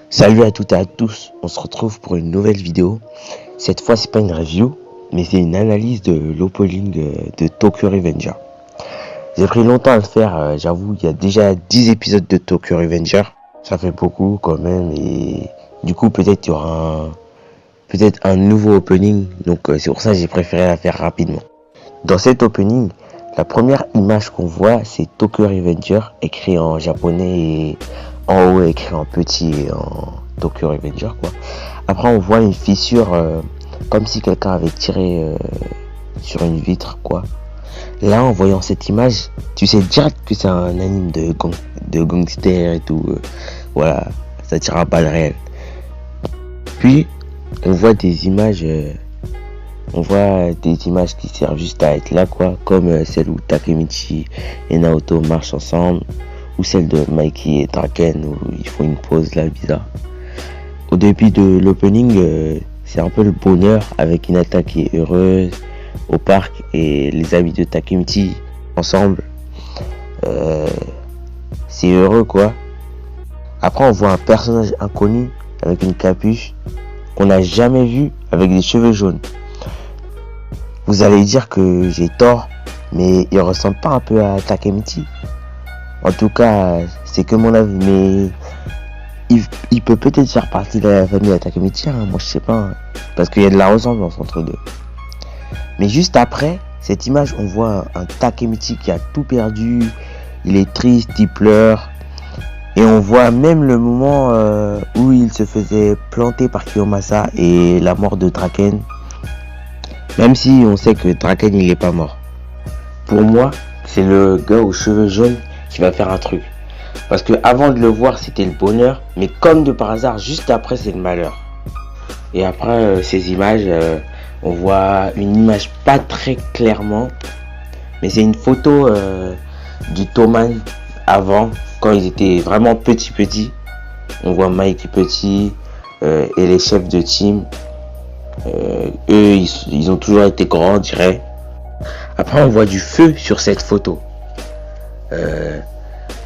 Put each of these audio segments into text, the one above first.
Salut à toutes et à tous, on se retrouve pour une nouvelle vidéo. Cette fois c'est pas une review, mais c'est une analyse de l'opening de Tokyo Revenger. J'ai pris longtemps à le faire, j'avoue, il y a déjà 10 épisodes de Tokyo Revenger. Ça fait beaucoup quand même et du coup peut-être il y aura un nouveau opening, donc c'est pour ça que j'ai préféré la faire rapidement. Dans cet opening, la première image qu'on voit c'est Tokyo Revenger écrit en japonais et en haut écrit en petit en Tokyo Revenger quoi. Après on voit une fissure comme si quelqu'un avait tiré sur une vitre quoi. Là en voyant cette image, tu sais direct que c'est un anime de gangster et tout. Voilà, ça tire à balles réelles. Puis on voit des images qui servent juste à être là quoi, comme celle où Takemichi et Naoto marchent ensemble, ou celle de Mikey et Draken où ils font une pause là bizarre. Au début de l'opening, c'est un peu le bonheur avec Hinata qui est heureuse au parc et les amis de Takemichi ensemble. C'est heureux quoi. Après on voit un personnage inconnu avec une capuche qu'on n'a jamais vu avec des cheveux jaunes. Vous allez dire que j'ai tort, mais il ressemble pas un peu à Takemichi. En tout cas, c'est que mon avis, mais il peut peut-être faire partie de la famille de Takemichi, hein, moi je sais pas, hein, parce qu'il y a de la ressemblance entre deux. Mais juste après cette image, on voit un Takemichi qui a tout perdu, il est triste, il pleure, et on voit même le moment où il se faisait planter par Kiyomasa et la mort de Draken, même si on sait que Draken il est pas mort. Pour moi, c'est le gars aux cheveux jaunes qui va faire un truc. Parce que avant de le voir, c'était le bonheur, mais comme de par hasard, juste après, c'est le malheur. Et après ces images, on voit une image pas très clairement, mais c'est une photo du Toman avant, quand ils étaient vraiment petits. On voit Mikey petit et les chefs de team. Eux, ils ont toujours été grands, on dirait. Après, on voit du feu sur cette photo.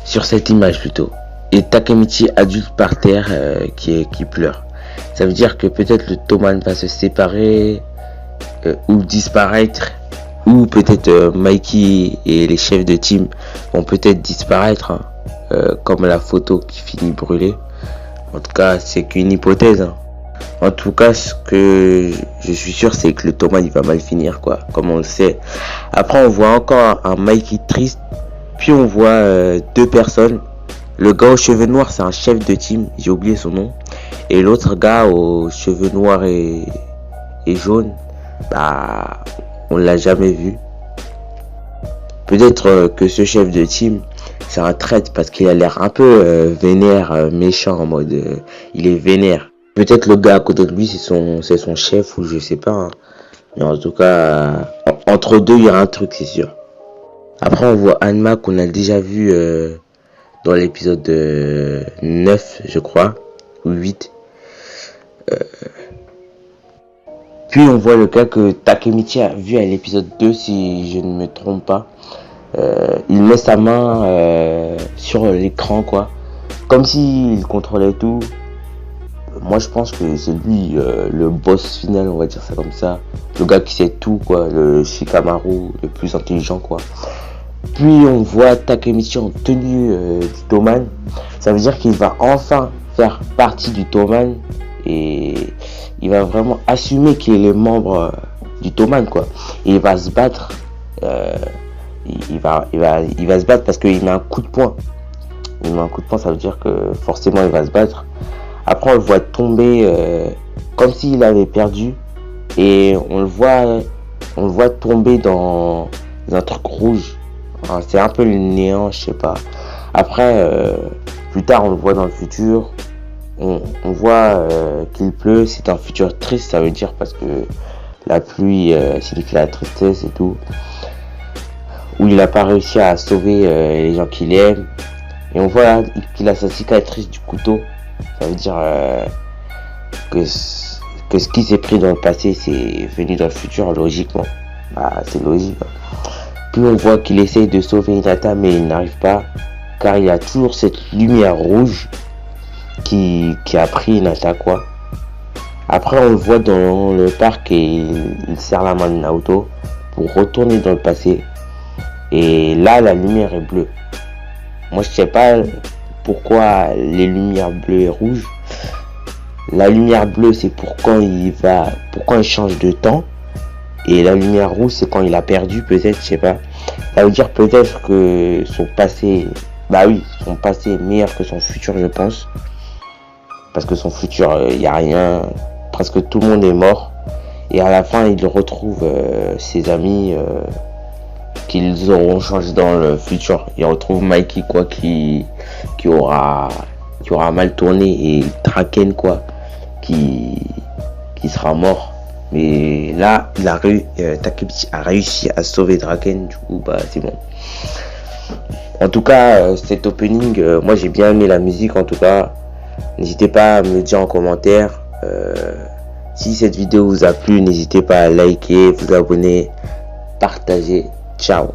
Sur cette image plutôt. Et Takemichi adulte par terre qui pleure. Ça veut dire que peut-être le Toman va se séparer ou disparaître. Ou peut-être Mikey et les chefs de team vont peut-être disparaître. Hein, comme la photo qui finit brûlée. En tout cas, c'est qu'une hypothèse. Hein. En tout cas, ce que je suis sûr, c'est que le Toman il va mal finir, quoi, comme on le sait. Après, on voit encore un Mikey triste. Puis on voit deux personnes. Le gars aux cheveux noirs, c'est un chef de team, j'ai oublié son nom. Et l'autre gars aux cheveux noirs et jaunes, bah, on l'a jamais vu. Peut-être que ce chef de team, c'est un traître parce qu'il a l'air un peu vénère, méchant, en mode il est vénère. Peut-être le gars à côté de lui, c'est son chef ou je sais pas. Hein. Mais en tout cas, entre deux, il y a un truc, c'est sûr. Après, on voit Hanma qu'on a déjà vu dans l'épisode 9, je crois, ou 8. Puis, on voit le cas que Takemichi a vu à l'épisode 2, si je ne me trompe pas. Il met sa main sur l'écran, quoi. Comme s'il contrôlait tout. Moi, je pense que c'est lui le boss final, on va dire ça comme ça. Le gars qui sait tout, quoi. Le Shikamaru, le plus intelligent, quoi. Puis on voit Takemichi en tenue du Toman. Ça veut dire qu'il va enfin faire partie du Toman et il va vraiment assumer qu'il est le membre du Toman quoi. Et il va se battre. Il va se battre parce qu'il met un coup de poing. Il met un coup de poing, ça veut dire que forcément il va se battre. Après on le voit tomber comme s'il avait perdu et on le voit tomber dans un truc rouge. C'est un peu le néant, je sais pas. Après, plus tard, on le voit dans le futur. On voit qu'il pleut. C'est un futur triste, ça veut dire, parce que la pluie signifie la tristesse et tout. Où il n'a pas réussi à sauver les gens qu'il aime. Et on voit qu'il a sa cicatrice du couteau. Ça veut dire que ce qui s'est pris dans le passé, c'est venu dans le futur, logiquement. Bah, c'est logique. Hein. Puis on voit qu'il essaye de sauver Hinata mais il n'arrive pas car il y a toujours cette lumière rouge qui a pris Hinata quoi. Après on le voit dans le parc et il serre la main de Naoto pour retourner dans le passé. Et là la lumière est bleue. Moi je sais pas pourquoi les lumières bleues et rouges. La lumière bleue c'est pour quand il change de temps. Et la lumière rouge c'est quand il a perdu peut-être, je sais pas. Ça veut dire peut-être que son passé, son passé est meilleur que son futur je pense. Parce que son futur, il n'y a rien, presque tout le monde est mort. Et à la fin il retrouve ses amis qu'ils auront changé dans le futur. Il retrouve Mikey quoi qui aura mal tourné et Draken quoi qui sera mort. Mais là Takemichi a réussi à sauver Draken, du coup c'est bon. En tout cas cet opening, moi j'ai bien aimé la musique en tout cas. N'hésitez pas à me le dire en commentaire. Si cette vidéo vous a plu, n'hésitez pas à liker, vous abonner, partager. Ciao.